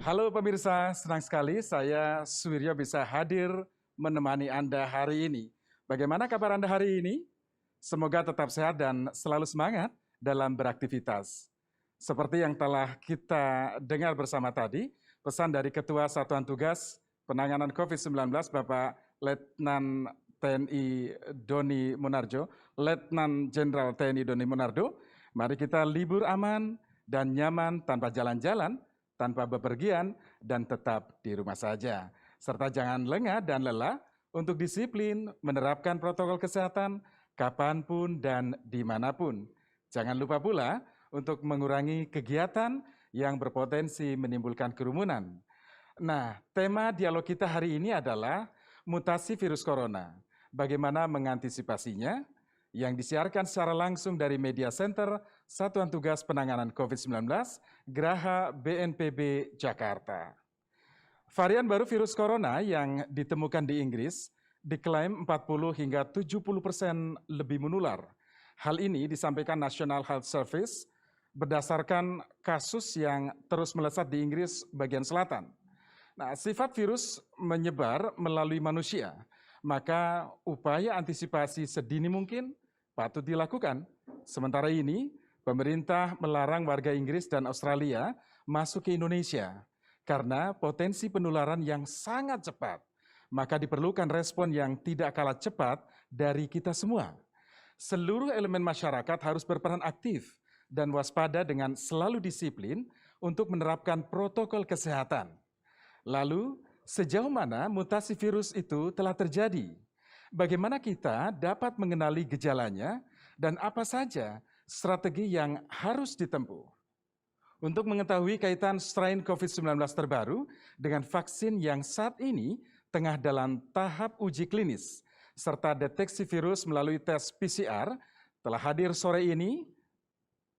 Halo pemirsa, senang sekali saya Suwiryo bisa hadir menemani Anda hari ini. Bagaimana kabar Anda hari ini? Semoga tetap sehat dan selalu semangat dalam beraktivitas. Seperti yang telah kita dengar bersama tadi, pesan dari Ketua Satuan Tugas Penanganan COVID-19 Bapak Letnan TNI Doni Monardo, Letnan Jenderal TNI Doni Monardo, mari kita libur aman dan nyaman tanpa jalan-jalan, tanpa bepergian, dan tetap di rumah saja. Serta jangan lengah dan lelah untuk disiplin menerapkan protokol kesehatan kapanpun dan dimanapun. Jangan lupa pula untuk mengurangi kegiatan yang berpotensi menimbulkan kerumunan. Nah, tema dialog kita hari ini adalah mutasi virus corona. Bagaimana mengantisipasinya? Yang disiarkan secara langsung dari Media Center Satuan Tugas Penanganan COVID-19, Geraha BNPB Jakarta. Varian baru virus corona yang ditemukan di Inggris diklaim 40 hingga 70% lebih menular. Hal ini disampaikan National Health Service berdasarkan kasus yang terus melesat di Inggris bagian selatan. Nah, sifat virus menyebar melalui manusia, maka upaya antisipasi sedini mungkin patut dilakukan. Sementara ini, pemerintah melarang warga Inggris dan Australia masuk ke Indonesia karena potensi penularan yang sangat cepat. Maka diperlukan respon yang tidak kalah cepat dari kita semua. Seluruh elemen masyarakat harus berperan aktif dan waspada dengan selalu disiplin untuk menerapkan protokol kesehatan. Lalu, sejauh mana mutasi virus itu telah terjadi? Bagaimana kita dapat mengenali gejalanya dan apa saja strategi yang harus ditempuh? Untuk mengetahui kaitan strain COVID-19 terbaru dengan vaksin yang saat ini tengah dalam tahap uji klinis, serta deteksi virus melalui tes PCR, telah hadir sore ini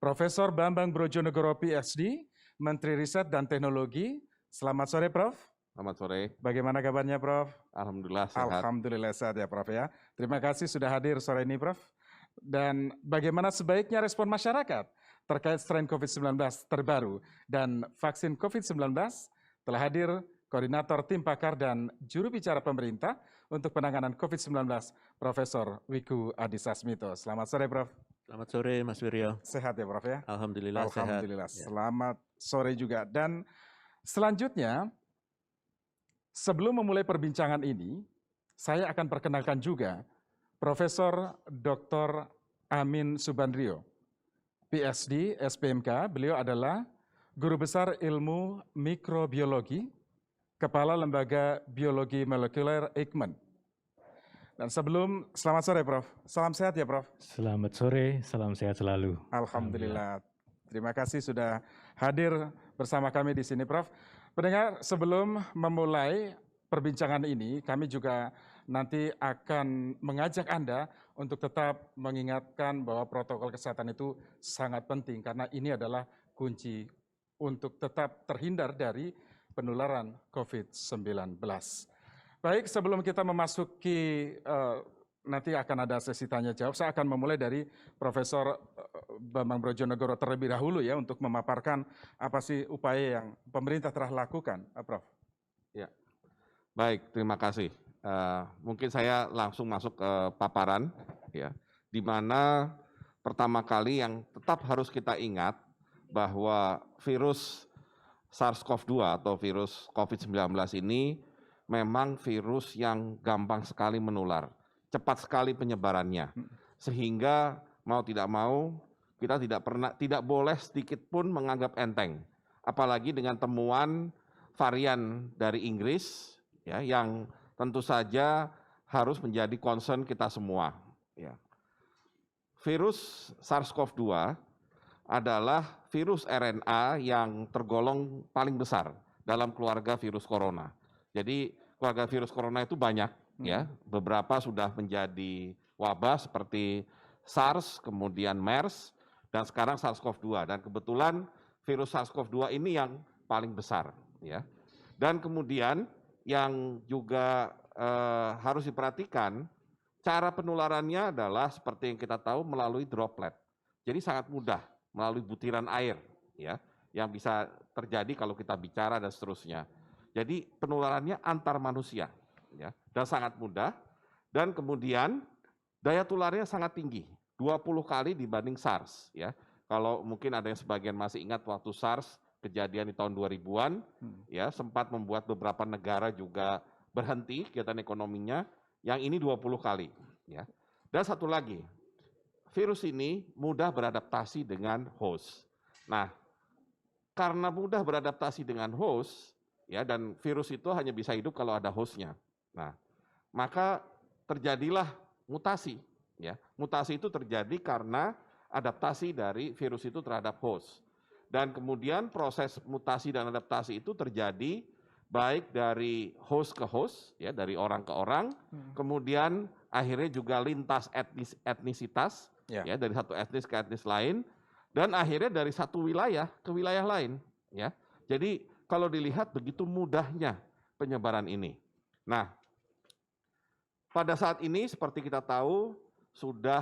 Profesor Bambang Brojonegoro PhD, Menteri Riset dan Teknologi. Selamat sore, Prof. Selamat sore. Bagaimana kabarnya, Prof? Alhamdulillah sehat. Alhamdulillah sehat ya, Prof ya. Terima kasih sudah hadir sore ini, Prof. Dan bagaimana sebaiknya respon masyarakat terkait strain COVID-19 terbaru dan vaksin COVID-19 telah hadir Koordinator Tim Pakar dan Juru Bicara Pemerintah untuk penanganan COVID-19, Profesor Wiku Adhisa Smito. Selamat sore, Prof. Selamat sore, Mas Wiryo. Sehat ya, Prof ya? Alhamdulillah, Alhamdulillah. sehat. Selamat sore juga. Dan selanjutnya, sebelum memulai perbincangan ini, saya akan perkenalkan juga Profesor Dr. Amin Subandrio, PhD, SPMK. Beliau adalah Guru Besar Ilmu Mikrobiologi, Kepala Lembaga Biologi Molekuler Eijkman. Dan selamat sore, Prof. Salam sehat ya, Prof. Selamat sore, salam sehat selalu. Alhamdulillah. Terima kasih sudah hadir bersama kami di sini, Prof. Pendengar, sebelum memulai perbincangan ini, kami juga nanti akan mengajak Anda untuk tetap mengingatkan bahwa protokol kesehatan itu sangat penting, karena ini adalah kunci untuk tetap terhindar dari penularan COVID-19. Baik, sebelum kita memasuki, nanti akan ada sesi tanya jawab, saya akan memulai dari Profesor Bambang Brojonegoro terlebih dahulu ya, untuk memaparkan apa sih upaya yang pemerintah telah lakukan, Prof. Ya, baik, terima kasih. Mungkin saya langsung masuk ke paparan, ya, di mana pertama kali yang tetap harus kita ingat bahwa virus SARS-CoV-2 atau virus COVID-19 ini memang virus yang gampang sekali menular, cepat sekali penyebarannya, sehingga mau tidak mau kita tidak boleh sedikit pun menganggap enteng, apalagi dengan temuan varian dari Inggris, ya, yang tentu saja harus menjadi concern kita semua. Ya. Virus SARS-CoV-2 adalah virus RNA yang tergolong paling besar dalam keluarga virus corona. Jadi keluarga virus corona itu banyak, ya, beberapa sudah menjadi wabah seperti SARS, kemudian MERS, dan sekarang SARS-CoV-2. Dan kebetulan virus SARS-CoV-2 ini yang paling besar, ya. Dan kemudian yang juga harus diperhatikan, cara penularannya adalah seperti yang kita tahu melalui droplet. Jadi sangat mudah melalui butiran air, ya. yang bisa terjadi kalau kita bicara dan seterusnya. Jadi penularannya antar manusia, ya, dan sangat mudah. Dan kemudian daya tularnya sangat tinggi, 20 kali dibanding SARS, ya. Kalau mungkin ada yang sebagian masih ingat waktu SARS kejadian di tahun 2000-an, ya, sempat membuat beberapa negara juga berhenti kegiatan ekonominya. Yang ini 20 kali, ya. Dan satu lagi, virus ini mudah beradaptasi dengan host. Nah, karena mudah beradaptasi dengan host, ya, dan virus itu hanya bisa hidup kalau ada hostnya. Nah, maka terjadilah mutasi, ya. Mutasi itu terjadi karena adaptasi dari virus itu terhadap host. Dan kemudian proses mutasi dan adaptasi itu terjadi baik dari host ke host, ya, dari orang ke orang, kemudian akhirnya juga lintas etnisitas, ya, dari satu etnis ke etnis lain, dan akhirnya dari satu wilayah ke wilayah lain, ya. Jadi kalau dilihat begitu mudahnya penyebaran ini. Nah, pada saat ini seperti kita tahu sudah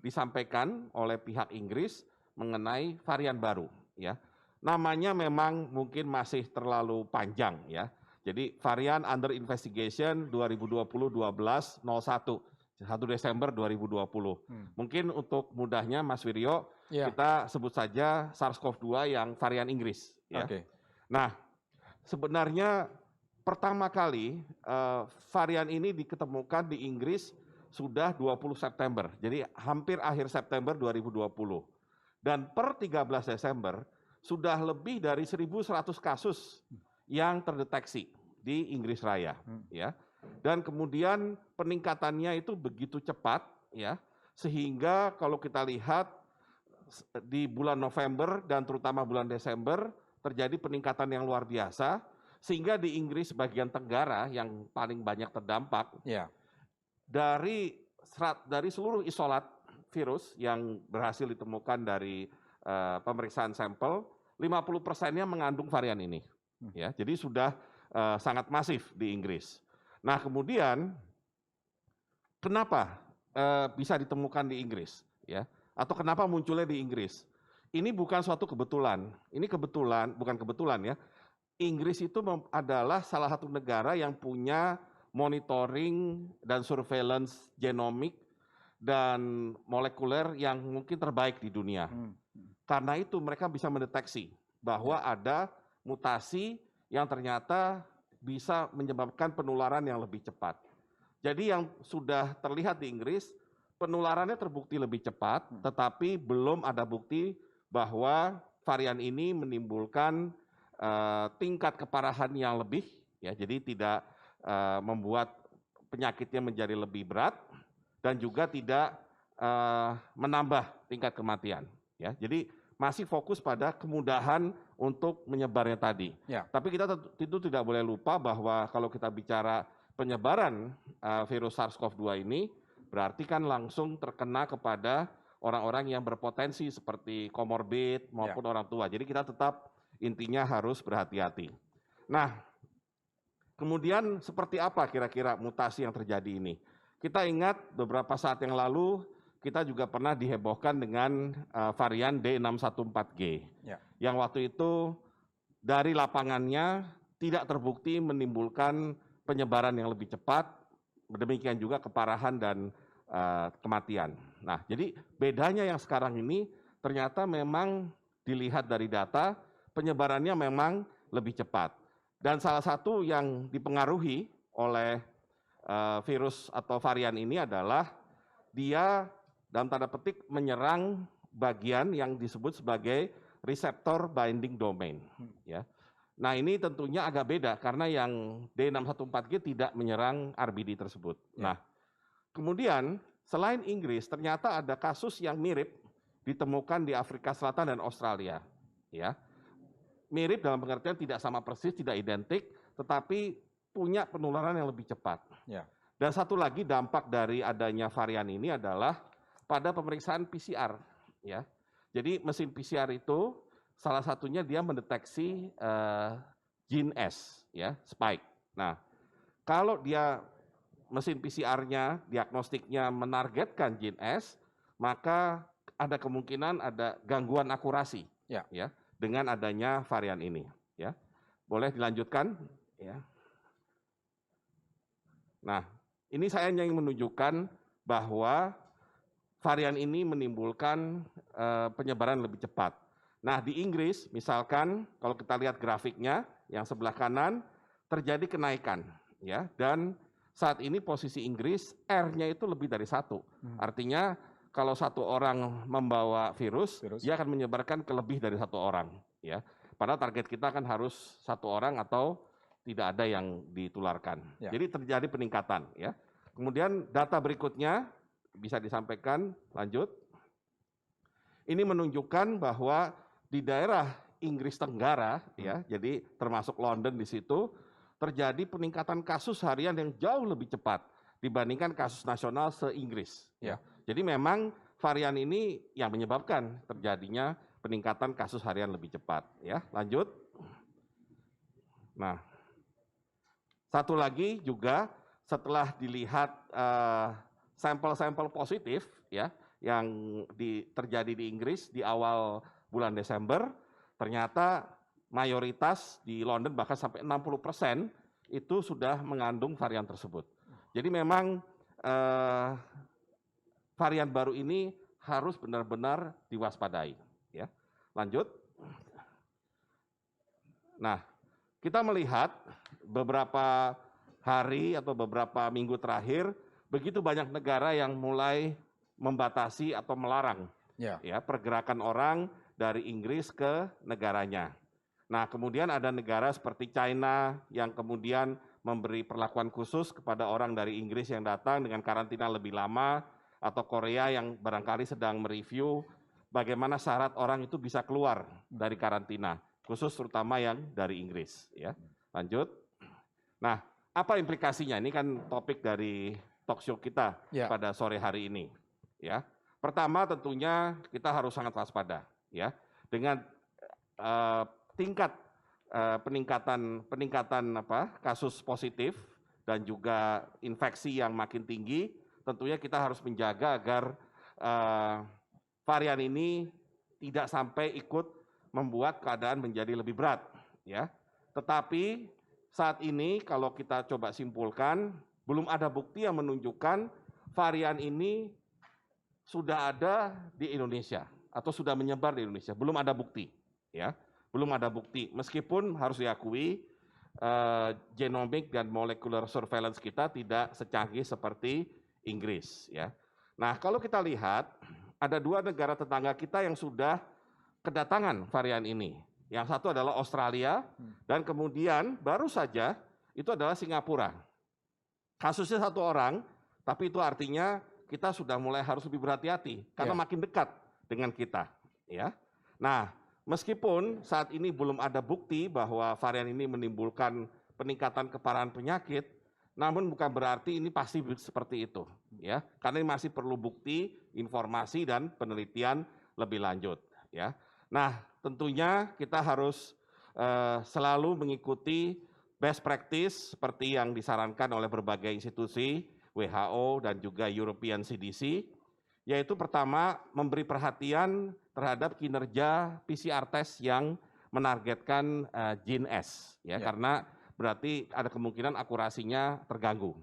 disampaikan oleh pihak Inggris mengenai varian baru, ya. Namanya memang mungkin masih terlalu panjang, ya. Jadi varian under investigation 2020-12-01, 1 Desember 2020. Mungkin untuk mudahnya Mas Wiryo, kita sebut saja SARS-CoV-2 yang varian Inggris, ya. Nah, sebenarnya pertama kali varian ini diketemukan di Inggris sudah 20 September, jadi hampir akhir September 2020. Dan per 13 Desember sudah lebih dari 1.100 kasus yang terdeteksi di Inggris Raya, ya. Dan kemudian peningkatannya itu begitu cepat, ya, sehingga kalau kita lihat di bulan November dan terutama bulan Desember terjadi peningkatan yang luar biasa, sehingga di Inggris bagian tenggara yang paling banyak terdampak, dari seluruh isolat virus yang berhasil ditemukan dari pemeriksaan sampel, 50%-nya mengandung varian ini, ya. Jadi sudah sangat masif di Inggris. Nah, kemudian kenapa bisa ditemukan di Inggris, ya? Atau kenapa munculnya di Inggris? Ini bukan suatu kebetulan. Ini bukan kebetulan, ya. Inggris itu adalah salah satu negara yang punya monitoring dan surveillance genomik dan molekuler yang mungkin terbaik di dunia. Karena itu mereka bisa mendeteksi bahwa ada mutasi yang ternyata bisa menyebabkan penularan yang lebih cepat. Jadi yang sudah terlihat di Inggris, penularannya terbukti lebih cepat, tetapi belum ada bukti bahwa varian ini menimbulkan tingkat keparahan yang lebih, ya, jadi tidak membuat penyakitnya menjadi lebih berat dan juga tidak menambah tingkat kematian, ya. Jadi masih fokus pada kemudahan untuk menyebarnya tadi. Tapi kita tentu tidak boleh lupa bahwa kalau kita bicara penyebaran virus SARS-CoV-2 ini, berarti kan langsung terkena kepada orang-orang yang berpotensi seperti komorbid maupun orang tua. Jadi kita tetap intinya harus berhati-hati. Nah, kemudian seperti apa kira-kira mutasi yang terjadi ini? Kita ingat beberapa saat yang lalu kita juga pernah dihebohkan dengan varian D614G. Yang waktu itu dari lapangannya tidak terbukti menimbulkan penyebaran yang lebih cepat, demikian juga keparahan dan kematian. Nah, jadi bedanya yang sekarang ini ternyata memang dilihat dari data, penyebarannya memang lebih cepat. Dan salah satu yang dipengaruhi oleh virus atau varian ini adalah dia dalam tanda petik menyerang bagian yang disebut sebagai receptor binding domain, ya. Nah, ini tentunya agak beda karena yang D614G tidak menyerang RBD tersebut. Nah, kemudian selain Inggris ternyata ada kasus yang mirip ditemukan di Afrika Selatan dan Australia, ya. Mirip dalam pengertian tidak sama persis, tidak identik, tetapi punya penularan yang lebih cepat. Dan satu lagi dampak dari adanya varian ini adalah pada pemeriksaan PCR, ya. Jadi mesin PCR itu salah satunya dia mendeteksi gene S, ya, spike. Nah, kalau dia mesin PCR-nya, diagnostiknya menargetkan gene S, maka ada kemungkinan ada gangguan akurasi, ya. dengan adanya varian ini. Ya, boleh dilanjutkan. Ya. Nah, ini saya ingin menunjukkan bahwa varian ini menimbulkan penyebaran lebih cepat. Nah, di Inggris, misalkan kalau kita lihat grafiknya yang sebelah kanan, terjadi kenaikan, ya. Dan saat ini posisi Inggris R-nya itu lebih dari 1. Artinya kalau satu orang membawa virus, dia akan menyebarkan ke lebih dari 1 orang, ya. Padahal target kita kan harus 1 orang atau tidak ada yang ditularkan. Ya. Jadi terjadi peningkatan, ya. Kemudian data berikutnya bisa disampaikan, lanjut. Ini menunjukkan bahwa di daerah Inggris Tenggara, ya, jadi termasuk London di situ, terjadi peningkatan kasus harian yang jauh lebih cepat dibandingkan kasus nasional se-Inggris. Ya. Jadi memang varian ini yang menyebabkan terjadinya peningkatan kasus harian lebih cepat. Ya, lanjut. Nah, satu lagi juga setelah dilihat sampel-sampel positif, ya, yang terjadi di Inggris di awal bulan Desember, ternyata mayoritas di London bahkan sampai 60% itu sudah mengandung varian tersebut. Jadi memang varian baru ini harus benar-benar diwaspadai. Ya, lanjut. Nah, kita melihat beberapa hari atau beberapa minggu terakhir, begitu banyak negara yang mulai membatasi atau melarang ya, pergerakan orang dari Inggris ke negaranya. Nah, kemudian ada negara seperti China yang kemudian memberi perlakuan khusus kepada orang dari Inggris yang datang dengan karantina lebih lama, atau Korea yang barangkali sedang mereview bagaimana syarat orang itu bisa keluar dari karantina, khusus terutama yang dari Inggris. Ya, lanjut. Nah, apa implikasinya? Ini kan topik dari talk show kita pada sore hari ini. Ya, pertama tentunya kita harus sangat waspada, ya, dengan tingkat peningkatan kasus positif dan juga infeksi yang makin tinggi. Tentunya kita harus menjaga agar varian ini tidak sampai ikut membuat keadaan menjadi lebih berat, ya. Tetapi saat ini kalau kita coba simpulkan, belum ada bukti yang menunjukkan varian ini sudah ada di Indonesia atau sudah menyebar di Indonesia. Belum ada bukti, ya. Belum ada bukti. Meskipun harus diakui genomic dan molecular surveillance kita tidak secanggih seperti Inggris, ya. Nah, kalau kita lihat ada 2 negara tetangga kita yang sudah kedatangan varian ini. Yang satu adalah Australia dan kemudian baru saja itu adalah Singapura. Kasusnya 1 orang, tapi itu artinya kita sudah mulai harus lebih berhati-hati karena makin dekat dengan kita, ya. Nah, meskipun saat ini belum ada bukti bahwa varian ini menimbulkan peningkatan keparahan penyakit, namun bukan berarti ini pasti seperti itu, ya. Karena ini masih perlu bukti, informasi dan penelitian lebih lanjut, ya. Nah, tentunya kita harus selalu mengikuti best practice seperti yang disarankan oleh berbagai institusi, WHO dan juga European CDC, yaitu pertama memberi perhatian terhadap kinerja PCR test yang menargetkan gene S, ya, karena berarti ada kemungkinan akurasinya terganggu.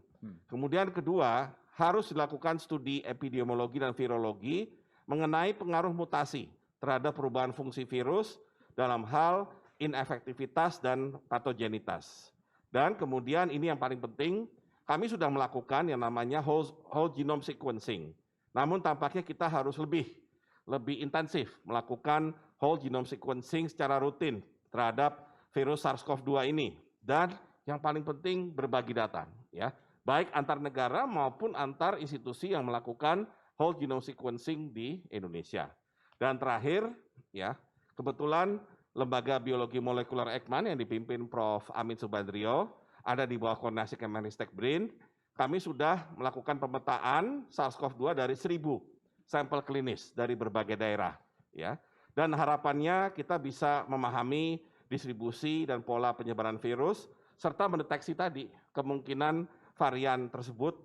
Kemudian kedua, harus dilakukan studi epidemiologi dan virologi mengenai pengaruh mutasi terhadap perubahan fungsi virus dalam hal inefektivitas dan patogenitas. Dan kemudian ini yang paling penting, kami sudah melakukan yang namanya whole genome sequencing. Namun tampaknya kita harus lebih intensif melakukan whole genome sequencing secara rutin terhadap virus SARS-CoV-2 ini. Dan yang paling penting berbagi data, ya, baik antar negara maupun antar institusi yang melakukan whole genome sequencing di Indonesia. Dan terakhir, ya, kebetulan Lembaga Biologi Molekuler Eijkman yang dipimpin Prof. Amin Subandrio ada di bawah koordinasi Kemenristek BRIN. Kami sudah melakukan pemetaan SARS-CoV-2 dari 1.000 sampel klinis dari berbagai daerah, ya. Dan harapannya kita bisa memahami distribusi dan pola penyebaran virus serta mendeteksi tadi kemungkinan varian tersebut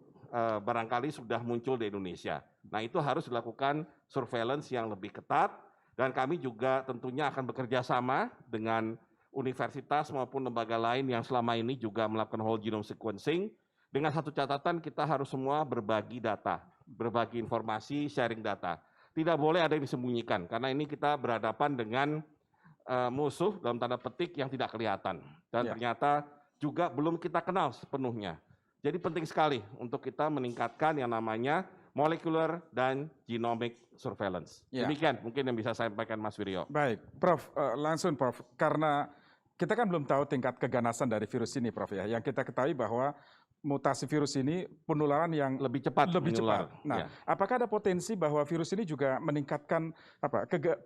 barangkali sudah muncul di Indonesia. Nah, itu harus dilakukan surveillance yang lebih ketat Dan kami juga tentunya akan bekerja sama dengan universitas maupun lembaga lain yang selama ini juga melakukan whole genome sequencing. Dengan satu catatan, kita harus semua berbagi data, berbagi informasi, sharing data. Tidak boleh ada yang disembunyikan, karena ini kita berhadapan dengan musuh dalam tanda petik yang tidak kelihatan. Dan ternyata juga belum kita kenal sepenuhnya. Jadi penting sekali untuk kita meningkatkan yang namanya molecular dan genomic surveillance. Demikian mungkin yang bisa saya sampaikan Mas Wiryo. Baik, Prof, langsung Prof, karena kita kan belum tahu tingkat keganasan dari virus ini, Prof ya. Yang kita ketahui bahwa mutasi virus ini penularan yang lebih cepat. Nah, apakah ada potensi bahwa virus ini juga meningkatkan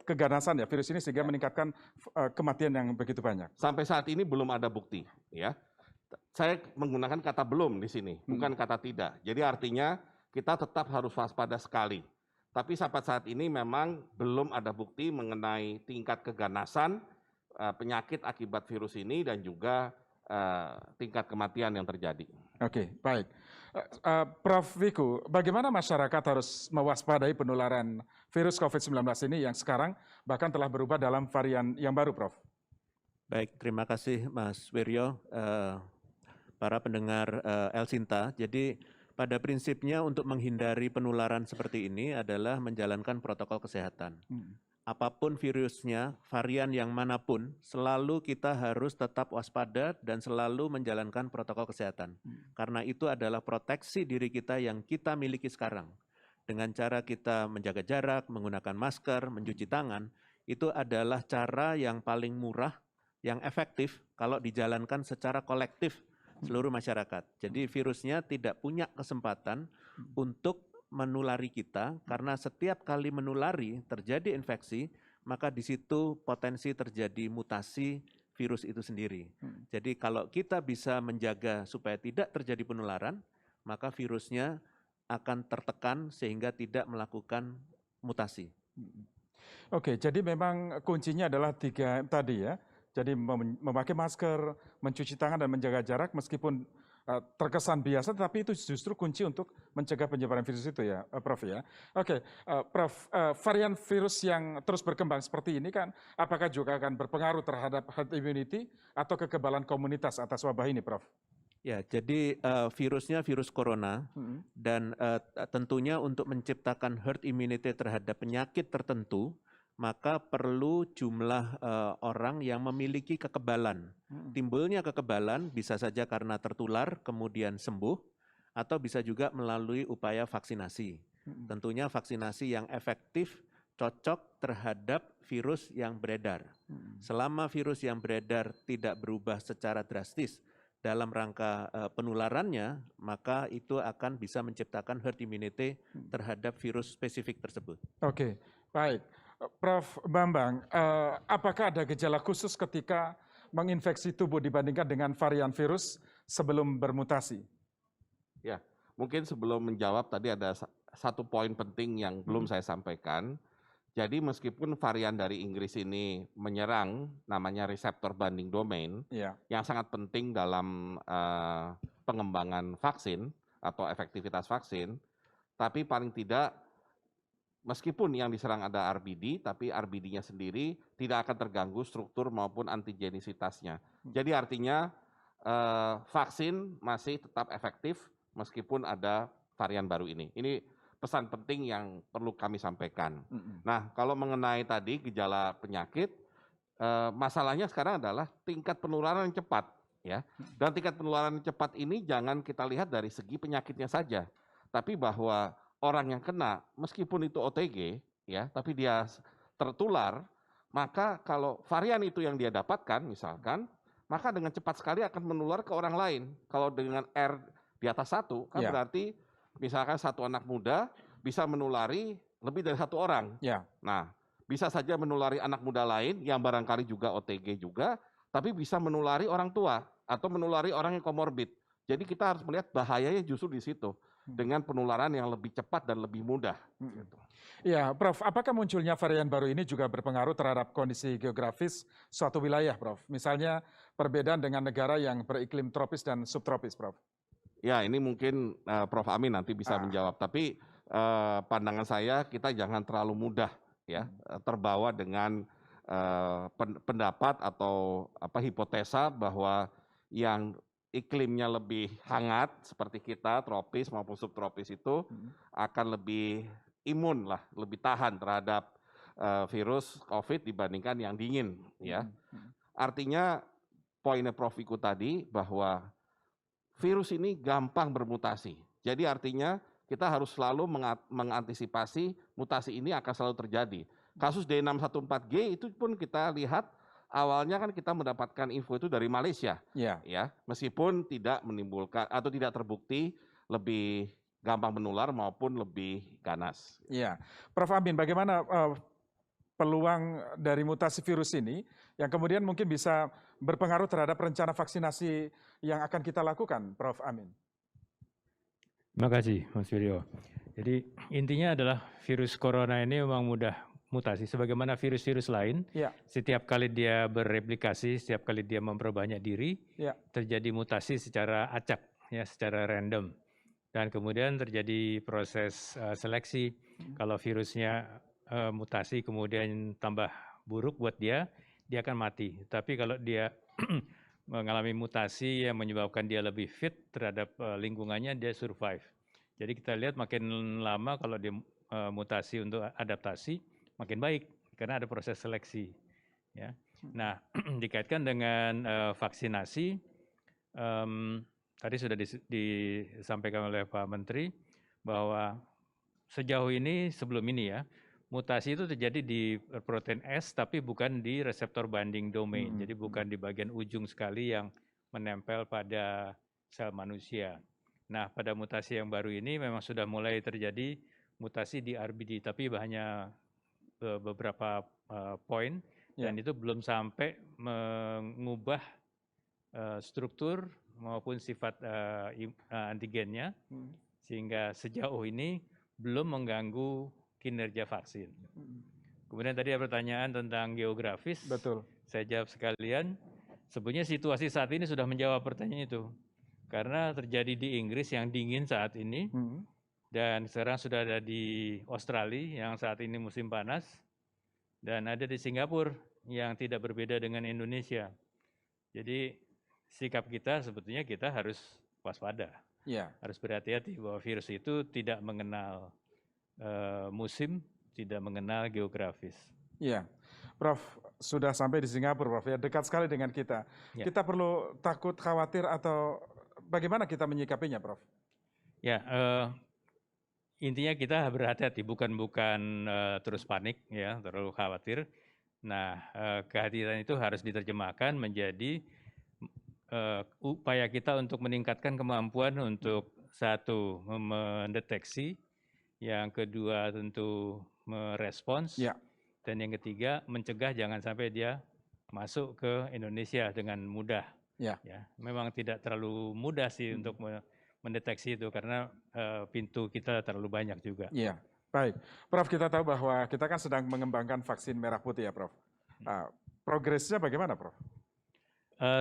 keganasan ya virus ini sehingga meningkatkan kematian yang begitu banyak? Sampai saat ini belum ada bukti, ya. Saya menggunakan kata belum di sini, bukan kata tidak. Jadi artinya kita tetap harus waspada sekali. Tapi sampai saat ini memang belum ada bukti mengenai tingkat keganasan penyakit akibat virus ini dan juga tingkat kematian yang terjadi. Oke, baik. Prof. Wiku, bagaimana masyarakat harus mewaspadai penularan virus COVID-19 ini yang sekarang bahkan telah berubah dalam varian yang baru, Prof? Baik, terima kasih Mas Wiryo, para pendengar El Sinta. Jadi pada prinsipnya untuk menghindari penularan seperti ini adalah menjalankan protokol kesehatan. Apapun virusnya, varian yang manapun, selalu kita harus tetap waspada dan selalu menjalankan protokol kesehatan. Karena itu adalah proteksi diri kita yang kita miliki sekarang. Dengan cara kita menjaga jarak, menggunakan masker, mencuci tangan, itu adalah cara yang paling murah, yang efektif kalau dijalankan secara kolektif seluruh masyarakat. Jadi virusnya tidak punya kesempatan untuk menulari kita, karena setiap kali menulari terjadi infeksi, maka di situ potensi terjadi mutasi virus itu sendiri. Jadi kalau kita bisa menjaga supaya tidak terjadi penularan, maka virusnya akan tertekan sehingga tidak melakukan mutasi. Oke, jadi memang kuncinya adalah 3 tadi ya. Jadi memakai masker, mencuci tangan dan menjaga jarak meskipun terkesan biasa, tapi itu justru kunci untuk mencegah penyebaran virus itu ya, Prof ya. Oke, Prof, varian virus yang terus berkembang seperti ini kan, apakah juga akan berpengaruh terhadap herd immunity atau kekebalan komunitas atas wabah ini, Prof? Ya, jadi virusnya virus corona dan tentunya untuk menciptakan herd immunity terhadap penyakit tertentu, maka perlu jumlah orang yang memiliki kekebalan. Timbulnya kekebalan bisa saja karena tertular kemudian sembuh, atau bisa juga melalui upaya vaksinasi. Tentunya vaksinasi yang efektif cocok terhadap virus yang beredar. Selama virus yang beredar tidak berubah secara drastis dalam rangka penularannya, maka itu akan bisa menciptakan herd immunity terhadap virus spesifik tersebut. Oke, baik. Prof. Bambang, apakah ada gejala khusus ketika menginfeksi tubuh dibandingkan dengan varian virus sebelum bermutasi? Ya, mungkin sebelum menjawab tadi ada satu poin penting yang belum saya sampaikan. Jadi meskipun varian dari Inggris ini menyerang namanya reseptor binding domain, yang sangat penting dalam pengembangan vaksin atau efektivitas vaksin, tapi paling tidak meskipun yang diserang ada RBD, tapi RBD-nya sendiri tidak akan terganggu struktur maupun antigenisitasnya. Jadi artinya vaksin masih tetap efektif meskipun ada varian baru ini. Ini pesan penting yang perlu kami sampaikan. Nah, kalau mengenai tadi gejala penyakit, masalahnya sekarang adalah tingkat penularan yang cepat, ya. Dan tingkat penularan yang cepat ini jangan kita lihat dari segi penyakitnya saja, tapi bahwa orang yang kena, meskipun itu OTG, ya, tapi dia tertular, maka kalau varian itu yang dia dapatkan, misalkan, maka dengan cepat sekali akan menular ke orang lain. Kalau dengan R di atas 1, kan berarti misalkan satu anak muda bisa menulari lebih dari 1 orang. Nah, bisa saja menulari anak muda lain yang barangkali juga OTG juga, tapi bisa menulari orang tua atau menulari orang yang komorbid. Jadi kita harus melihat bahayanya justru di situ, dengan penularan yang lebih cepat dan lebih mudah. Ya, Prof, apakah munculnya varian baru ini juga berpengaruh terhadap kondisi geografis suatu wilayah, Prof? Misalnya perbedaan dengan negara yang beriklim tropis dan subtropis, Prof? Ya, ini mungkin Prof. Amin nanti bisa menjawab, tapi pandangan saya kita jangan terlalu mudah ya, terbawa dengan pendapat atau hipotesa bahwa yang iklimnya lebih hangat seperti kita, tropis maupun subtropis itu akan lebih imun lah, lebih tahan terhadap virus COVID dibandingkan yang dingin, ya. Artinya poinnya Prof. Wiku tadi bahwa virus ini gampang bermutasi. Jadi artinya kita harus selalu mengantisipasi mutasi ini akan selalu terjadi. Kasus D614G itu pun kita lihat awalnya kan kita mendapatkan info itu dari Malaysia, ya, meskipun tidak menimbulkan atau tidak terbukti lebih gampang menular maupun lebih ganas. Iya, Prof. Amin, bagaimana peluang dari mutasi virus ini yang kemudian mungkin bisa berpengaruh terhadap rencana vaksinasi yang akan kita lakukan, Prof. Amin? Terima kasih, Mas Wiryo. Jadi intinya adalah virus corona ini memang mudah mutasi. Sebagaimana virus-virus lain, setiap kali dia bereplikasi, setiap kali dia memperbanyak diri, terjadi mutasi secara acak, ya, secara random. Dan kemudian terjadi proses seleksi. Kalau virusnya mutasi kemudian tambah buruk buat dia akan mati. Tapi kalau dia mengalami mutasi yang menyebabkan dia lebih fit terhadap lingkungannya, dia survive. Jadi kita lihat makin lama kalau dia mutasi untuk adaptasi, makin baik karena ada proses seleksi. Ya. Nah, dikaitkan dengan vaksinasi, tadi sudah disampaikan oleh Pak Menteri bahwa sejauh ini, sebelum ini ya, mutasi itu terjadi di protein S tapi bukan di reseptor binding domain. Jadi bukan di bagian ujung sekali yang menempel pada sel manusia. Nah, pada mutasi yang baru ini memang sudah mulai terjadi mutasi di RBD, tapi hanya beberapa poin dan itu belum sampai mengubah struktur maupun sifat antigennya, sehingga sejauh ini belum mengganggu kinerja vaksin. Kemudian tadi ada pertanyaan tentang geografis. Betul. Saya jawab sekalian. Sebenarnya situasi saat ini sudah menjawab pertanyaan itu. Karena terjadi di Inggris yang dingin saat ini, dan sekarang sudah ada di Australia yang saat ini musim panas, dan ada di Singapura yang tidak berbeda dengan Indonesia. Jadi sikap kita sebetulnya kita harus waspada, harus berhati-hati bahwa virus itu tidak mengenal musim, tidak mengenal geografis. Iya, Prof, sudah sampai di Singapura, Prof, ya, dekat sekali dengan kita. Kita perlu takut, khawatir, atau bagaimana kita menyikapinya, Prof? Ya, intinya kita berhati-hati, bukan terus panik, ya, terlalu khawatir. Nah, kehati-hatian itu harus diterjemahkan menjadi upaya kita untuk meningkatkan kemampuan untuk satu, mendeteksi, yang kedua tentu merespons, dan yang ketiga mencegah jangan sampai dia masuk ke Indonesia dengan mudah. Ya, memang tidak terlalu mudah sih untuk mendeteksi itu karena pintu kita terlalu banyak juga. Iya, baik. Prof, kita tahu bahwa kita kan sedang mengembangkan vaksin merah putih ya, Prof. Progresnya bagaimana, Prof?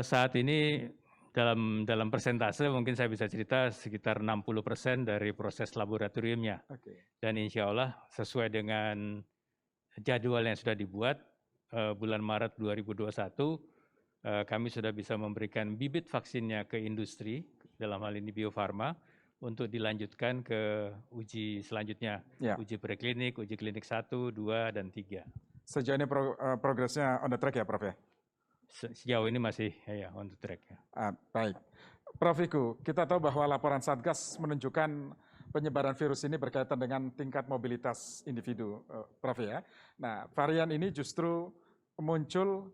Saat ini dalam persentase mungkin saya bisa cerita sekitar 60% dari proses laboratoriumnya. Dan insya Allah sesuai dengan jadwal yang sudah dibuat, bulan Maret 2021 kami sudah bisa memberikan bibit vaksinnya ke industri, dalam hal ini Bio Farma, untuk dilanjutkan ke uji selanjutnya, uji preklinik, uji klinik 1, 2, dan 3. Sejauh ini progresnya on the track ya, Prof, ya? Sejauh ini masih on the track. Baik. Prof Wiku, kita tahu bahwa laporan Satgas menunjukkan penyebaran virus ini berkaitan dengan tingkat mobilitas individu, Prof ya. Nah, varian ini justru muncul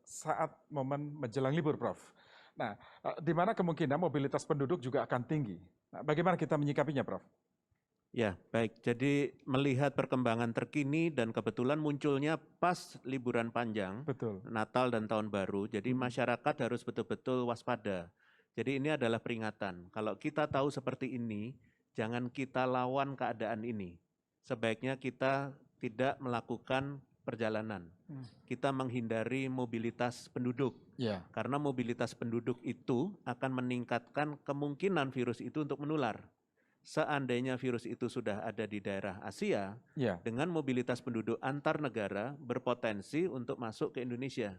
saat momen menjelang libur, Prof. Nah, di mana kemungkinan mobilitas penduduk juga akan tinggi. Nah, bagaimana kita menyikapinya, Prof? Ya, baik. Jadi melihat perkembangan terkini dan kebetulan munculnya pas liburan panjang, Natal dan Tahun Baru, jadi masyarakat harus betul-betul waspada. Jadi ini adalah peringatan. Kalau kita tahu seperti ini, jangan kita lawan keadaan ini. Sebaiknya kita tidak melakukan perjalanan. Kita menghindari mobilitas penduduk. Karena mobilitas penduduk itu akan meningkatkan kemungkinan virus itu untuk menular. seandainya virus itu sudah ada di daerah Asia, Ya. dengan mobilitas penduduk antar negara berpotensi untuk masuk ke Indonesia.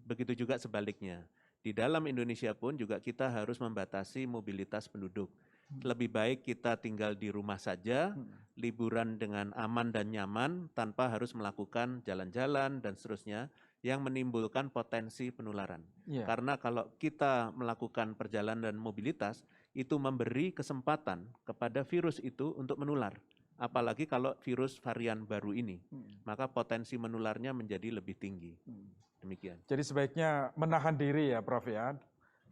Begitu juga sebaliknya. Di dalam Indonesia pun juga kita harus membatasi mobilitas penduduk. Lebih baik kita tinggal di rumah saja, liburan dengan aman dan nyaman, tanpa harus melakukan jalan-jalan dan seterusnya, yang menimbulkan potensi penularan. Ya. Karena kalau kita melakukan perjalanan dan mobilitas, itu memberi kesempatan kepada virus itu untuk menular. Apalagi kalau virus varian baru ini, maka potensi menularnya menjadi lebih tinggi. Demikian. Jadi sebaiknya menahan diri ya Prof ya.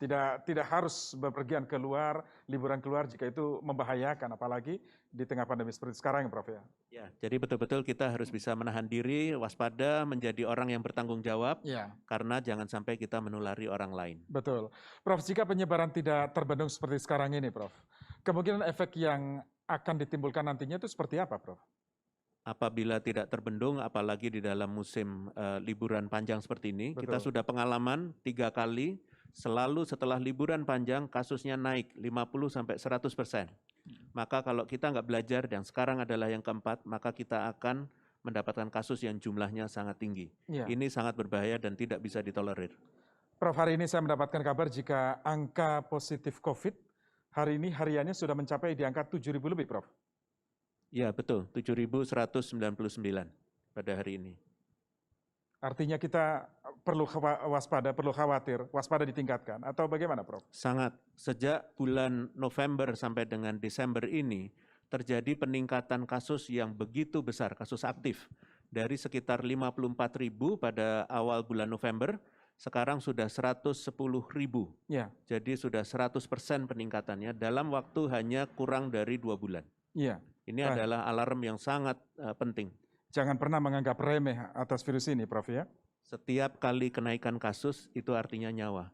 Tidak harus bepergian keluar, liburan keluar jika itu membahayakan, apalagi di tengah pandemi seperti sekarang ya Prof ya. Ya, jadi betul-betul kita harus bisa menahan diri, waspada, menjadi orang yang bertanggung jawab, karena jangan sampai kita menulari orang lain. Betul. Prof, jika penyebaran tidak terbendung seperti sekarang ini Prof, kemungkinan efek yang akan ditimbulkan nantinya itu seperti apa Prof? Apabila tidak terbendung, apalagi di dalam musim liburan panjang seperti ini, kita sudah pengalaman 3 kali, selalu setelah liburan panjang kasusnya naik 50-100%. Maka kalau kita nggak belajar dan sekarang adalah yang keempat, maka kita akan mendapatkan kasus yang jumlahnya sangat tinggi. Ini sangat berbahaya dan tidak bisa ditolerir. Prof, hari ini saya mendapatkan kabar jika angka positif COVID hari ini hariannya sudah mencapai di angka 7.000 lebih Prof. Ya betul, 7.199 pada hari ini. Artinya kita perlu waspada, perlu khawatir, waspada ditingkatkan, atau bagaimana Prof? Sangat. Sejak bulan November sampai dengan Desember ini, terjadi peningkatan kasus yang begitu besar, kasus aktif. Dari sekitar 54.000 pada awal bulan November, sekarang sudah 110.000. Jadi sudah 100% peningkatannya dalam waktu hanya kurang dari 2 bulan. Ini adalah alarm yang sangat penting. Jangan pernah menganggap remeh atas virus ini, Prof ya. Setiap kali kenaikan kasus itu artinya nyawa.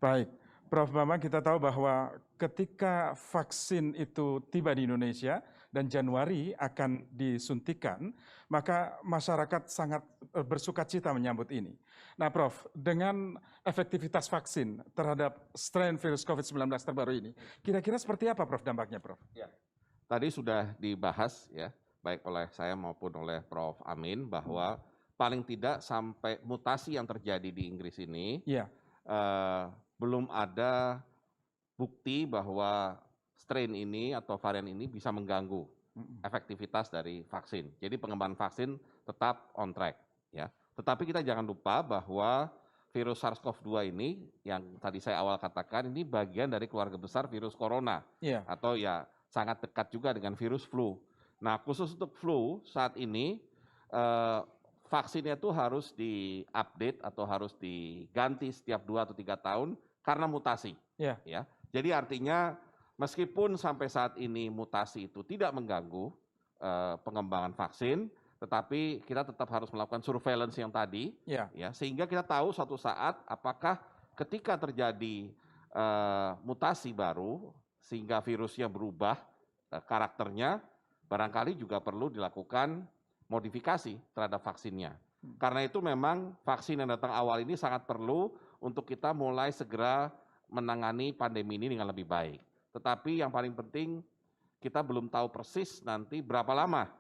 Baik, Prof Bambang, kita tahu bahwa ketika vaksin itu tiba di Indonesia dan Januari akan disuntikan, maka masyarakat sangat bersukacita menyambut ini. Nah Prof, dengan efektivitas vaksin terhadap strain virus COVID-19 terbaru ini, kira-kira seperti apa Prof dampaknya Prof? Ya. Tadi sudah dibahas ya, baik oleh saya maupun oleh Prof Amin, bahwa paling tidak sampai mutasi yang terjadi di Inggris ini, belum ada bukti bahwa strain ini atau varian ini bisa mengganggu efektivitas dari vaksin. Jadi pengembangan vaksin tetap on track. Ya. Tetapi kita jangan lupa bahwa virus SARS-CoV-2 ini, yang tadi saya awal katakan, ini bagian dari keluarga besar virus corona. Atau ya sangat dekat juga dengan virus flu. Nah khusus untuk flu saat ini, vaksinnya itu harus di-update atau harus diganti setiap 2 atau 3 tahun karena mutasi. Ya. Jadi artinya meskipun sampai saat ini mutasi itu tidak mengganggu pengembangan vaksin, tetapi kita tetap harus melakukan surveillance yang tadi, ya, sehingga kita tahu suatu saat apakah ketika terjadi mutasi baru, sehingga virusnya berubah karakternya, barangkali juga perlu dilakukan modifikasi terhadap vaksinnya. Karena itu memang vaksin yang datang awal ini sangat perlu untuk kita mulai segera menangani pandemi ini dengan lebih baik. Tetapi yang paling penting, kita belum tahu persis nanti berapa lama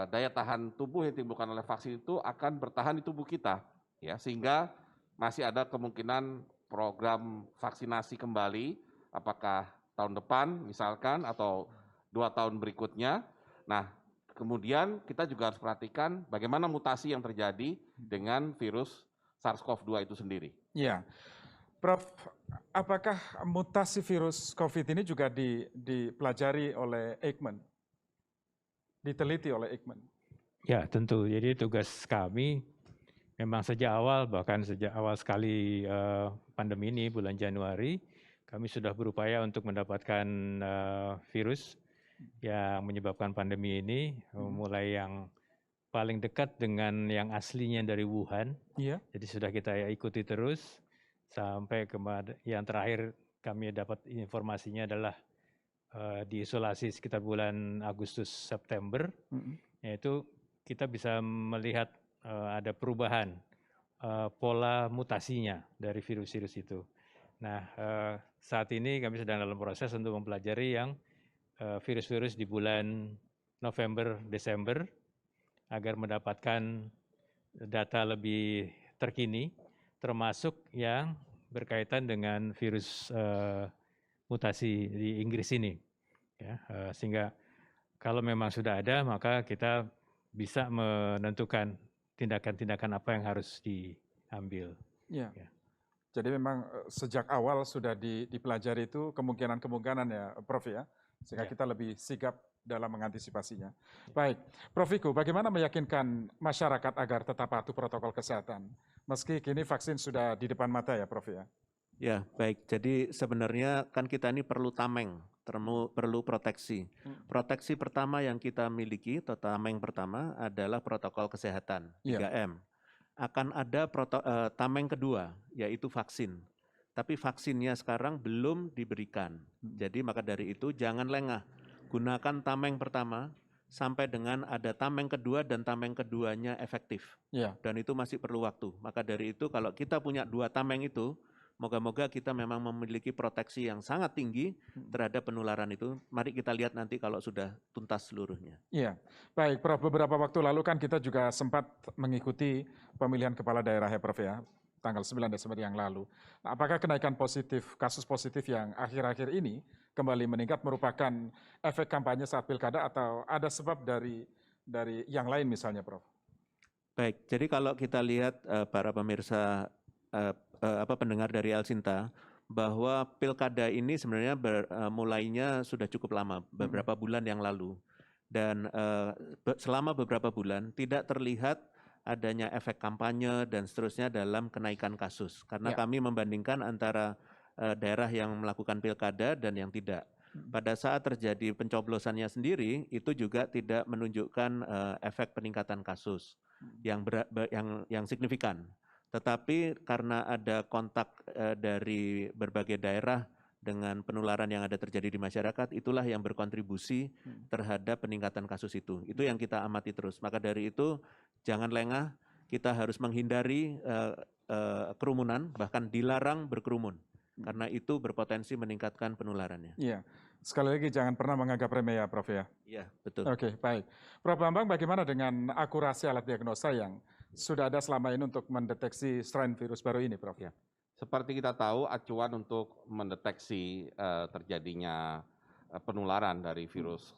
daya tahan tubuh yang ditimbulkan oleh vaksin itu akan bertahan di tubuh kita, ya, sehingga masih ada kemungkinan program vaksinasi kembali, apakah tahun depan misalkan atau 2 tahun berikutnya. Nah, kemudian kita juga harus perhatikan bagaimana mutasi yang terjadi dengan virus SARS-CoV-2 itu sendiri. Iya, Prof, apakah mutasi virus COVID ini juga dipelajari oleh Eijkman? Diteliti oleh Eijkman? Ya tentu, jadi tugas kami memang sejak awal, bahkan sejak awal sekali pandemi ini bulan Januari, kami sudah berupaya untuk mendapatkan virus yang menyebabkan pandemi ini, mulai yang paling dekat dengan yang aslinya dari Wuhan. Jadi sudah kita ikuti terus sampai yang terakhir kami dapat informasinya adalah diisolasi sekitar bulan Agustus September, yaitu kita bisa melihat ada perubahan pola mutasinya dari virus-virus itu. Nah, saat ini kami sedang dalam proses untuk mempelajari yang virus-virus di bulan November, Desember agar mendapatkan data lebih terkini, termasuk yang berkaitan dengan virus mutasi di Inggris ini. Ya, sehingga kalau memang sudah ada, maka kita bisa menentukan tindakan-tindakan apa yang harus diambil. Iya. Ya. Jadi memang sejak awal sudah dipelajari itu kemungkinan-kemungkinan ya Prof ya, sehingga Ya. kita lebih sigap dalam mengantisipasinya. Baik, Prof Wiku, bagaimana meyakinkan masyarakat agar tetap patuh protokol kesehatan? Meski kini vaksin sudah di depan mata ya Prof ya? Ya, baik. Jadi sebenarnya kan kita ini perlu tameng, perlu proteksi. Proteksi pertama yang kita miliki, atau tameng pertama adalah protokol kesehatan, 3M. Akan ada tameng kedua, yaitu vaksin. Tapi vaksinnya sekarang belum diberikan. Jadi maka dari itu jangan lengah. Gunakan tameng pertama sampai dengan ada tameng kedua dan tameng keduanya efektif. Dan itu masih perlu waktu. Maka dari itu kalau kita punya 2 tameng itu, moga-moga kita memang memiliki proteksi yang sangat tinggi terhadap penularan itu. Mari kita lihat nanti kalau sudah tuntas seluruhnya. Iya, baik Prof. Beberapa waktu lalu kan kita juga sempat mengikuti pemilihan kepala daerah ya Prof ya, tanggal 9 Desember yang lalu. Nah, apakah kenaikan kasus positif yang akhir-akhir ini kembali meningkat merupakan efek kampanye saat pilkada atau ada sebab dari yang lain misalnya Prof? Baik, jadi kalau kita lihat para pemirsa pendengar dari El Sinta, bahwa pilkada ini sebenarnya mulainya sudah cukup lama, beberapa bulan yang lalu. Dan selama beberapa bulan tidak terlihat adanya efek kampanye dan seterusnya dalam kenaikan kasus. Karena kami membandingkan antara daerah yang melakukan pilkada dan yang tidak. Pada saat terjadi pencoblosannya sendiri, itu juga tidak menunjukkan efek peningkatan kasus yang signifikan. Tetapi karena ada kontak dari berbagai daerah dengan penularan yang ada terjadi di masyarakat, itulah yang berkontribusi terhadap peningkatan kasus itu. Itu yang kita amati terus. Maka dari itu jangan lengah, kita harus menghindari kerumunan, bahkan dilarang berkerumun. Karena itu berpotensi meningkatkan penularannya. Iya, sekali lagi jangan pernah menganggap remeh ya Prof ya? Iya, betul. Oke, baik. Prof Bambang, bagaimana dengan akurasi alat diagnosa yang sudah ada selama ini untuk mendeteksi strain virus baru ini, Prof? Ya. Seperti kita tahu, acuan untuk mendeteksi terjadinya penularan dari virus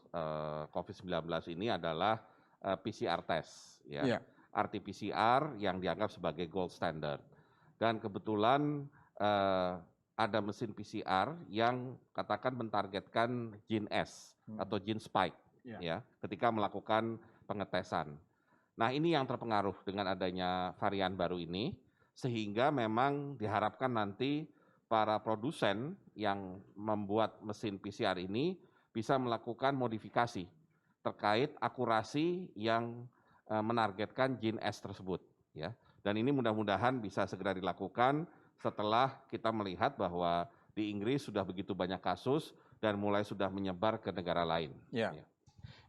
COVID-19 ini adalah PCR test, ya. RT-PCR yang dianggap sebagai gold standard. Dan kebetulan ada mesin PCR yang katakan mentargetkan gene S atau gene spike, ya, ketika melakukan pengetesan. Nah, ini yang terpengaruh dengan adanya varian baru ini, sehingga memang diharapkan nanti para produsen yang membuat mesin PCR ini bisa melakukan modifikasi terkait akurasi yang menargetkan gene S tersebut, ya. Dan ini mudah-mudahan bisa segera dilakukan setelah kita melihat bahwa di Inggris sudah begitu banyak kasus dan mulai sudah menyebar ke negara lain. Ya.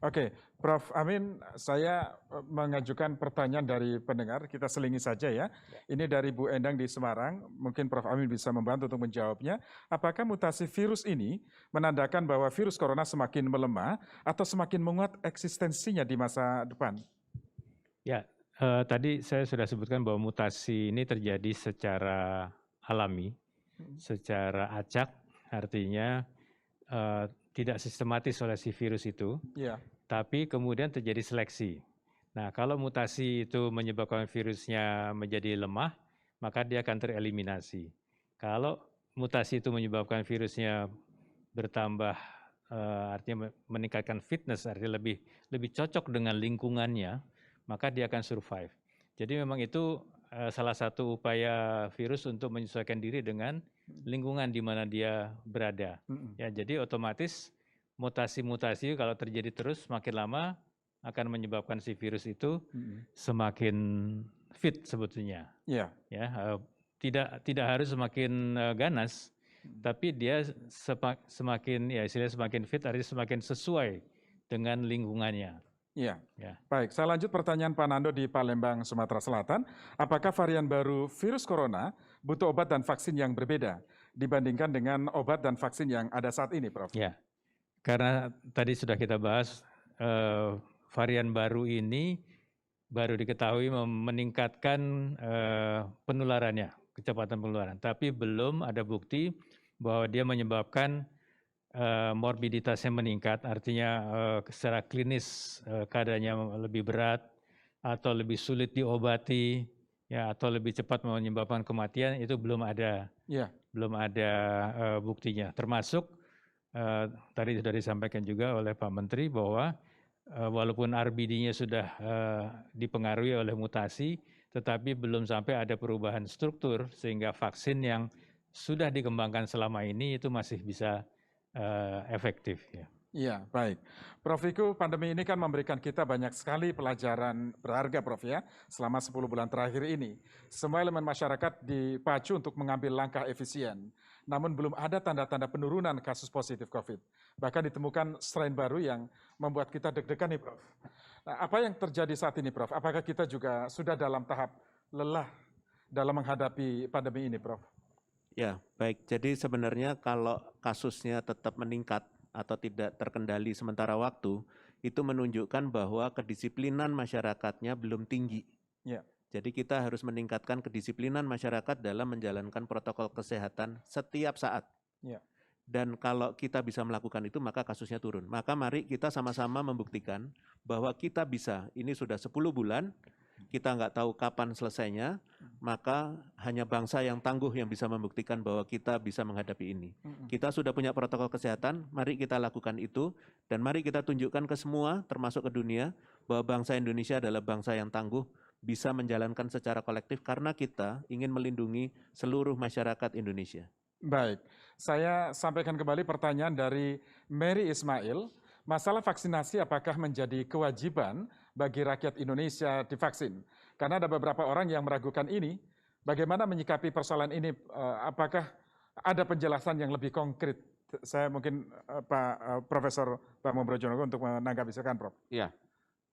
Oke, Prof. Amin, saya mengajukan pertanyaan dari pendengar, kita selingi saja ya. Ini dari Bu Endang di Semarang, mungkin Prof. Amin bisa membantu untuk menjawabnya. Apakah mutasi virus ini menandakan bahwa virus corona semakin melemah atau semakin menguat eksistensinya di masa depan? Ya, tadi saya sudah sebutkan bahwa mutasi ini terjadi secara alami, secara acak, artinya tidak sistematis oleh si virus itu, tapi kemudian terjadi seleksi. Nah, kalau mutasi itu menyebabkan virusnya menjadi lemah, maka dia akan tereliminasi. Kalau mutasi itu menyebabkan virusnya bertambah, artinya meningkatkan fitness, artinya lebih cocok dengan lingkungannya, maka dia akan survive. Jadi memang itu salah satu upaya virus untuk menyesuaikan diri dengan lingkungan di mana dia berada. Ya, jadi otomatis mutasi-mutasi kalau terjadi terus makin lama akan menyebabkan si virus itu semakin fit sebetulnya. Ya, tidak harus semakin ganas, tapi dia semakin fit, artinya semakin sesuai dengan lingkungannya. Iya. Baik, saya lanjut pertanyaan Pak Nando di Palembang, Sumatera Selatan. Apakah varian baru virus corona butuh obat dan vaksin yang berbeda? dibandingkan dengan obat dan vaksin yang ada saat ini, Prof? Ya, karena tadi sudah kita bahas varian baru ini baru diketahui meningkatkan penularannya, kecepatan penularan. Tapi belum ada bukti bahwa dia menyebabkan morbiditasnya meningkat, artinya secara klinis keadaannya lebih berat atau lebih sulit diobati, ya, atau lebih cepat menyebabkan kematian, itu belum ada, belum ada buktinya. Termasuk tadi sudah disampaikan juga oleh Pak Menteri bahwa walaupun RBD-nya sudah dipengaruhi oleh mutasi, tetapi belum sampai ada perubahan struktur sehingga vaksin yang sudah dikembangkan selama ini itu masih bisa efektif. Ya. Iya, baik. Prof Wiku, pandemi ini kan memberikan kita banyak sekali pelajaran berharga, Prof ya, selama 10 bulan terakhir ini. Semua elemen masyarakat dipacu untuk mengambil langkah efisien. Namun belum ada tanda-tanda penurunan kasus positif COVID. Bahkan ditemukan strain baru yang membuat kita deg-degan nih, Prof. Nah, apa yang terjadi saat ini, Prof? Apakah kita juga sudah dalam tahap lelah dalam menghadapi pandemi ini, Prof? Ya, baik. Jadi sebenarnya kalau kasusnya tetap meningkat atau tidak terkendali sementara waktu, itu menunjukkan bahwa kedisiplinan masyarakatnya belum tinggi. Ya. Jadi kita harus meningkatkan kedisiplinan masyarakat dalam menjalankan protokol kesehatan setiap saat. Ya. Dan kalau kita bisa melakukan itu, maka kasusnya turun. Maka mari kita sama-sama membuktikan bahwa kita bisa, ini sudah 10 bulan, kita nggak tahu kapan selesainya, maka hanya bangsa yang tangguh yang bisa membuktikan bahwa kita bisa menghadapi ini. Kita sudah punya protokol kesehatan, mari kita lakukan itu, dan mari kita tunjukkan ke semua, termasuk ke dunia, bahwa bangsa Indonesia adalah bangsa yang tangguh, bisa menjalankan secara kolektif, karena kita ingin melindungi seluruh masyarakat Indonesia. Baik, saya sampaikan kembali pertanyaan dari Mary Ismail. Masalah vaksinasi apakah menjadi kewajiban bagi rakyat Indonesia divaksin? Karena ada beberapa orang yang meragukan ini. Bagaimana menyikapi persoalan ini? Apakah ada penjelasan yang lebih konkret? Saya mungkin Pak Profesor Pak Brojonegoro untuk menanggapi, silakan, Prof. Ya,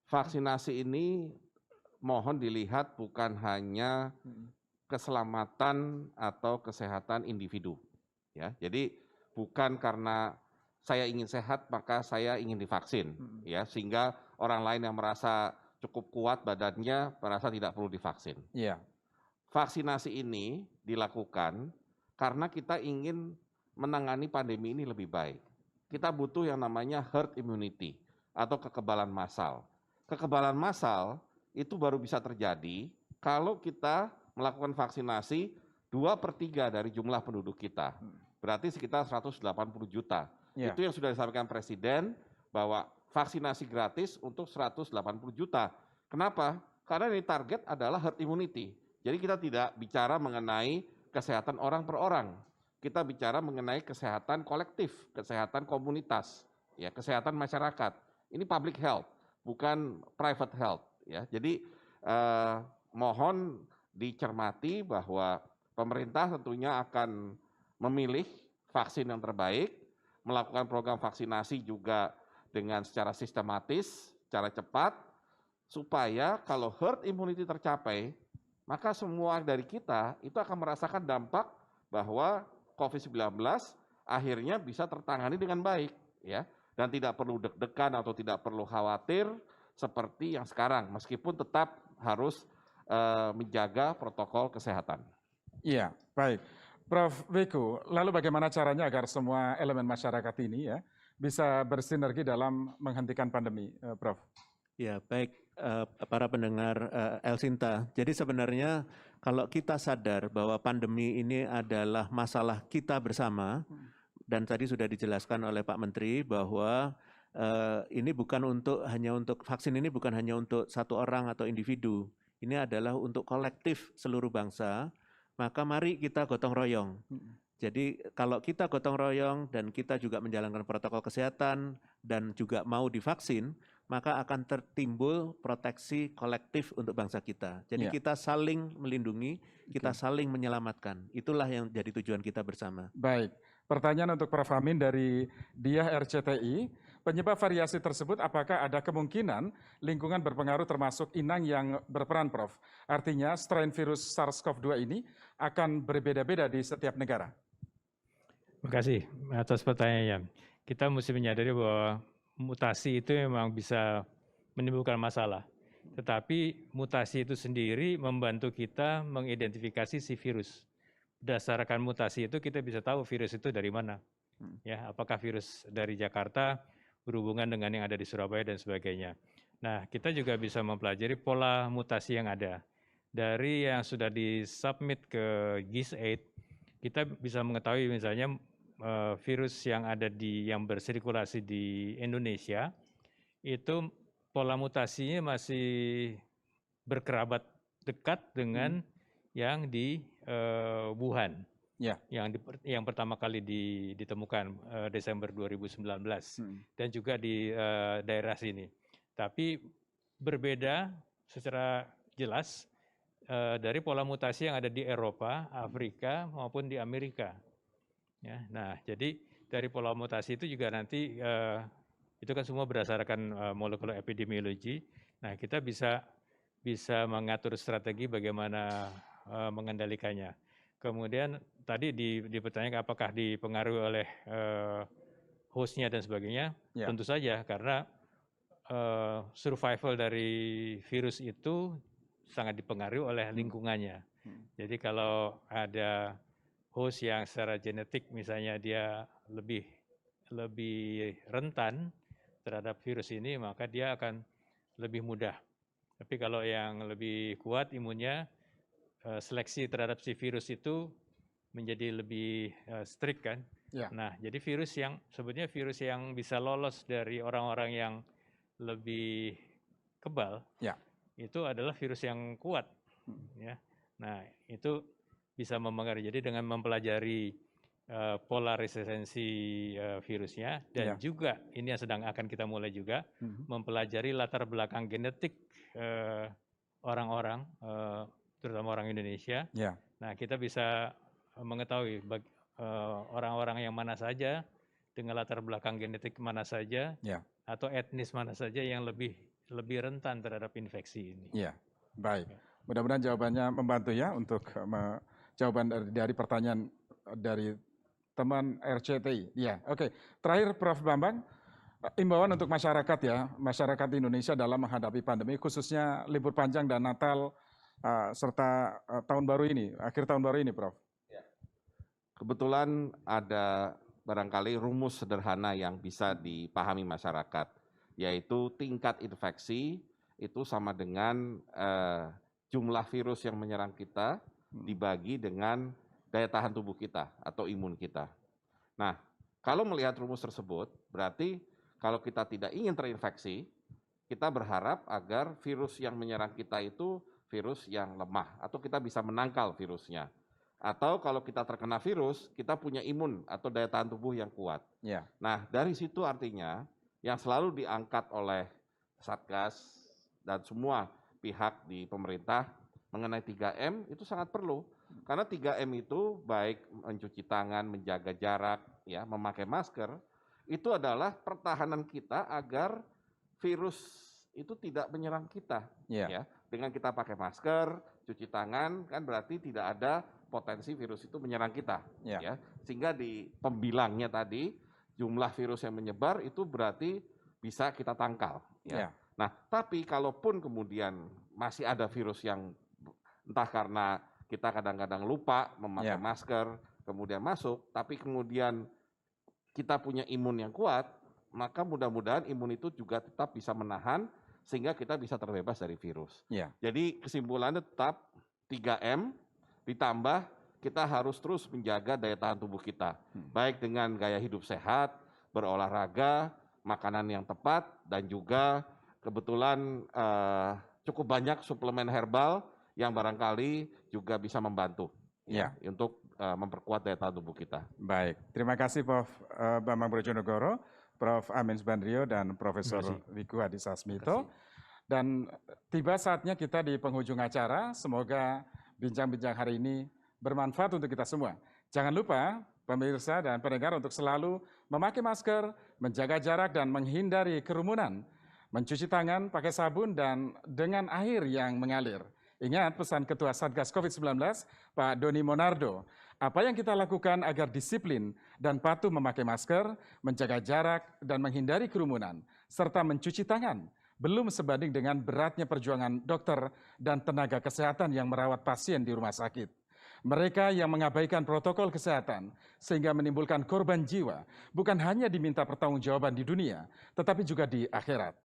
vaksinasi ini mohon dilihat bukan hanya keselamatan atau kesehatan individu. Ya, jadi bukan karena saya ingin sehat maka saya ingin divaksin, ya, sehingga orang lain yang merasa cukup kuat badannya merasa tidak perlu divaksin. Yeah. Vaksinasi ini dilakukan karena kita ingin menangani pandemi ini lebih baik. Kita butuh yang namanya herd immunity atau kekebalan massal. Kekebalan massal itu baru bisa terjadi kalau kita melakukan vaksinasi 2/3 dari jumlah penduduk kita. Berarti sekitar 180 juta. Yeah. Itu yang sudah disampaikan Presiden bahwa vaksinasi gratis untuk 180 juta. Kenapa? Karena ini target adalah herd immunity. Jadi kita tidak bicara mengenai kesehatan orang per orang. Kita bicara mengenai kesehatan kolektif, kesehatan komunitas, ya, kesehatan masyarakat. Ini public health, bukan private health, ya. Jadi mohon dicermati bahwa pemerintah tentunya akan memilih vaksin yang terbaik, melakukan program vaksinasi juga dengan secara sistematis, secara cepat, supaya kalau herd immunity tercapai, maka semua dari kita itu akan merasakan dampak bahwa COVID-19 akhirnya bisa tertangani dengan baik, ya, dan tidak perlu deg-degan atau tidak perlu khawatir seperti yang sekarang, meskipun tetap harus menjaga protokol kesehatan. Iya, baik. Prof Wiku, lalu bagaimana caranya agar semua elemen masyarakat ini ya bisa bersinergi dalam menghentikan pandemi, Prof? Ya, baik para pendengar El Sinta. Jadi sebenarnya kalau kita sadar bahwa pandemi ini adalah masalah kita bersama, dan tadi sudah dijelaskan oleh Pak Menteri bahwa ini bukan hanya untuk vaksin ini bukan hanya untuk satu orang atau individu. Ini adalah untuk kolektif seluruh bangsa. Maka mari kita gotong royong. Jadi kalau kita gotong royong dan kita juga menjalankan protokol kesehatan dan juga mau divaksin, maka akan tertimbul proteksi kolektif untuk bangsa kita. Jadi kita saling melindungi, kita saling menyelamatkan. Itulah yang jadi tujuan kita bersama. Baik, pertanyaan untuk Prof Amin dari Diah RCTI. Penyebab variasi tersebut apakah ada kemungkinan lingkungan berpengaruh termasuk inang yang berperan, Prof? Artinya strain virus SARS-CoV-2 ini akan berbeda-beda di setiap negara. Terima kasih atas pertanyaannya. Kita mesti menyadari bahwa mutasi itu memang bisa menimbulkan masalah. Tetapi mutasi itu sendiri membantu kita mengidentifikasi si virus. Berdasarkan mutasi itu kita bisa tahu virus itu dari mana. Ya, apakah virus dari Jakarta berhubungan dengan yang ada di Surabaya dan sebagainya. Nah, kita juga bisa mempelajari pola mutasi yang ada. Dari yang sudah disubmit ke GIS-8, kita bisa mengetahui misalnya virus yang ada yang bersirkulasi di Indonesia itu pola mutasinya masih berkerabat dekat dengan yang di Wuhan, yang pertama kali ditemukan Desember 2019 dan juga di daerah sini. Tapi berbeda secara jelas dari pola mutasi yang ada di Eropa, Afrika maupun di Amerika. Ya, nah, jadi dari pola mutasi itu juga nanti itu kan semua berdasarkan molekular epidemiologi. Nah, kita bisa mengatur strategi bagaimana mengendalikannya. Kemudian tadi dipertanyakan apakah dipengaruhi oleh hostnya dan sebagainya. Tentu saja karena survival dari virus itu sangat dipengaruhi oleh lingkungannya. Jadi kalau ada host yang secara genetik misalnya dia lebih rentan terhadap virus ini, maka dia akan lebih mudah. Tapi kalau yang lebih kuat imunnya, seleksi terhadap si virus itu menjadi lebih strict kan. Nah, jadi sebetulnya virus yang bisa lolos dari orang-orang yang lebih kebal, itu adalah virus yang kuat. Ya. Nah, itu bisa mempengaruhi. Jadi dengan mempelajari pola resistensi virusnya dan juga ini yang sedang akan kita mulai juga mempelajari latar belakang genetik orang-orang, terutama orang Indonesia. Nah, kita bisa mengetahui orang-orang yang mana saja dengan latar belakang genetik mana saja atau etnis mana saja yang lebih rentan terhadap infeksi ini. Iya, baik. Mudah-mudahan jawabannya membantu ya untuk jawaban dari pertanyaan dari teman RCTI. Ya, oke. Terakhir Prof. Bambang, imbauan untuk masyarakat ya, masyarakat Indonesia dalam menghadapi pandemi, khususnya libur panjang dan Natal serta tahun baru ini, akhir tahun baru ini, Prof. Kebetulan ada barangkali rumus sederhana yang bisa dipahami masyarakat, yaitu tingkat infeksi itu sama dengan jumlah virus yang menyerang kita dibagi dengan daya tahan tubuh kita atau imun kita. Nah, kalau melihat rumus tersebut, berarti kalau kita tidak ingin terinfeksi, kita berharap agar virus yang menyerang kita itu virus yang lemah, atau kita bisa menangkal virusnya. Atau kalau kita terkena virus, kita punya imun atau daya tahan tubuh yang kuat. Nah, dari situ artinya yang selalu diangkat oleh Satgas dan semua pihak di pemerintah mengenai 3M itu sangat perlu. Karena 3M itu baik mencuci tangan, menjaga jarak, ya, memakai masker, itu adalah pertahanan kita agar virus itu tidak menyerang kita. Ya. Dengan kita pakai masker, cuci tangan, kan berarti tidak ada potensi virus itu menyerang kita. Ya. Sehingga di pembilangnya tadi, jumlah virus yang menyebar itu berarti bisa kita tangkal. Ya. Nah, tapi kalaupun kemudian masih ada virus yang entah karena kita kadang-kadang lupa memakai masker, kemudian masuk, tapi kemudian kita punya imun yang kuat, maka mudah-mudahan imun itu juga tetap bisa menahan sehingga kita bisa terbebas dari virus. Jadi kesimpulannya tetap 3M ditambah kita harus terus menjaga daya tahan tubuh kita, baik dengan gaya hidup sehat, berolahraga, makanan yang tepat, dan juga kebetulan cukup banyak suplemen herbal yang barangkali juga bisa membantu untuk memperkuat daya tahan tubuh kita. Baik, terima kasih Prof. Bambang Brojonegoro, Prof. Amin Subandrio, dan Profesor Wiku Adhisa Smito. Dan tiba saatnya kita di penghujung acara, semoga bincang-bincang hari ini bermanfaat untuk kita semua. Jangan lupa pemirsa dan pendengar untuk selalu memakai masker, menjaga jarak dan menghindari kerumunan, mencuci tangan pakai sabun dan dengan air yang mengalir. Ingat pesan Ketua Satgas COVID-19, Pak Doni Monardo, apa yang kita lakukan agar disiplin dan patuh memakai masker, menjaga jarak, dan menghindari kerumunan, serta mencuci tangan, belum sebanding dengan beratnya perjuangan dokter dan tenaga kesehatan yang merawat pasien di rumah sakit. Mereka yang mengabaikan protokol kesehatan sehingga menimbulkan korban jiwa bukan hanya diminta pertanggungjawaban di dunia, tetapi juga di akhirat.